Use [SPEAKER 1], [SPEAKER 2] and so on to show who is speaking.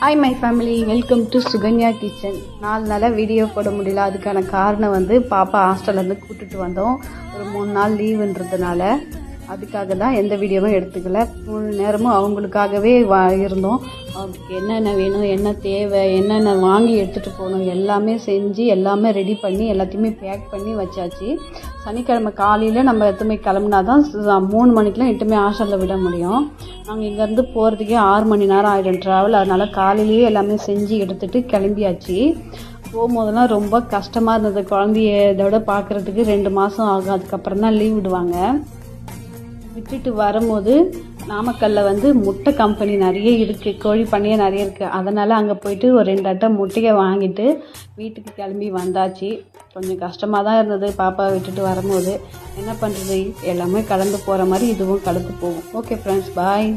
[SPEAKER 1] Hi my family, welcome to Sukanya kitchen. 4 நாளாக video போட முடியல. அதுக்கான காரணம் வந்து பாப்பா ஹாஸ்டல்லேருந்து கூப்பிட்டுட்டு வந்தோம். ஒரு 3 நாள் லீவுன்றதுனால அதுக்காக தான் எந்த வீடியோவும் எடுத்துக்கல. 3 நேரமும் அவங்களுக்காகவே இருந்தோம். அவங்களுக்கு என்னென்ன வேணும், என்ன தேவை, என்னென்ன வாங்கி எடுத்துகிட்டு போகணும் எல்லாமே செஞ்சு எல்லாமே ரெடி பண்ணி எல்லாத்தையுமே பேக் பண்ணி வச்சாச்சு. சனிக்கிழமை காலையில் நம்ம எத்துமே கிளம்புனா தான் 3 மணிக்கெலாம் எட்டுமே ஹாஸ்டலில் விட முடியும். நாங்கள் இங்கேருந்து போகிறதுக்கே 6 மணி நேரம் ஆகிடும் ட்ராவல். அதனால் காலையிலேயே எல்லாமே செஞ்சு எடுத்துகிட்டு கிளம்பியாச்சு. போகும்போதெல்லாம் ரொம்ப கஷ்டமாக இருந்தது. குழந்தைய இதோட பார்க்குறதுக்கு 2 மாதம் ஆகும். அதுக்கப்புறம் தான் லீவ் விடுவாங்க. விட்டுட்டு வரும்போது நாமக்கல்லில் வந்து முட்டை கம்பெனி நிறைய இருக்குது, கோழி பண்ணையே நிறைய இருக்குது. அதனால் அங்கே போயிட்டு ஒரு 2 அட்டை முட்டையை வாங்கிட்டு வீட்டுக்கு கிளம்பி வந்தாச்சு. கொஞ்சம் கஷ்டமாக தான் இருந்தது பாப்பாவை விட்டுட்டு வரும்போது. என்ன பண்ணுறது, எல்லாமே கடந்து போகிற மாதிரி இதுவும் கடந்து போகும். ஓகே ஃப்ரெண்ட்ஸ், பாய்.